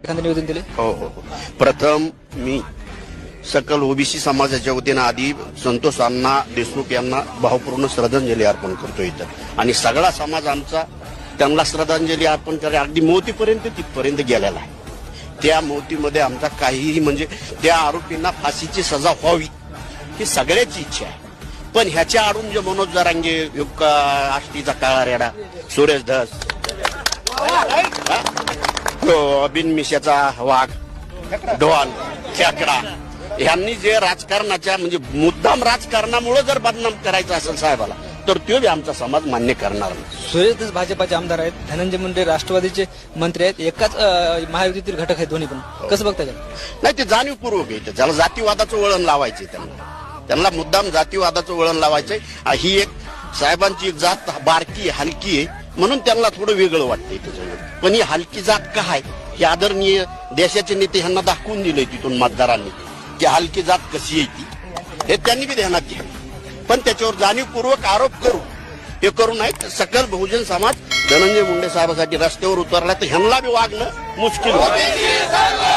एखादं निवेदन दिले? हो हो हो. प्रथम मी सकल ओबीसी समाजाच्या वतीनं आधी संतोष अण्णा देशमुख यांना भावपूर्ण श्रद्धांजली अर्पण करतो इथं आणि सगळा समाज आमचा त्यांना श्रद्धांजली अर्पण करायला अगदी मौतीपर्यंत तिथपर्यंत गेलेला आहे. त्या मौतीमध्ये आमचा काहीही म्हणजे त्या आरोपींना फाशीची सजा व्हावी ही सगळ्याची इच्छा आहे. पण ह्याच्या आडून जे मनोज जरांगे आष्टीचा काळा रेडा सुरेश धस बिन मिशाचा वाघ ढोल खेकडा यांनी जे राजकारणाच्या म्हणजे मुद्दाम राजकारणामुळे जर बदनाम करायचं असेल साहेबाला तर तो बी आमचा समाज मान्य करणार नाही. सुरेश धस भाजपाचे आमदार आहेत, धनंजय मुंडे राष्ट्रवादीचे मंत्री आहेत, एकाच महायुतीतील घटक आहेत दोन्ही पण. कसं बघता येईल? नाही, ते जाणीवपूर्वक आहे. ज्याला जातीवादाचं वळण लावायचंय त्यांना मुद्दाम जातीवादाचं वळण लावायचंय. ही एक साहेबांची एक जात बारकी हलकी आहे म्हणून त्यांना थोडं वेगळं वाटतंय त्याच्यामुळे. पण ही हलकी जात का आहे हे आदरणीय देशाचे नेते ह्यांना दाखवून दिलंय तिथून मतदारांनी की हलकी जात कशी आहे ती हे त्यांनी बी ध्यानात घ्यावं. पण त्याच्यावर जाणीवपूर्वक आरोप करू हे करू नये. सकल बहुजन समाज धनंजय मुंडे साहेबांसाठी रस्त्यावर उतरला तर ह्यांना बी वागणं मुश्किल होतं.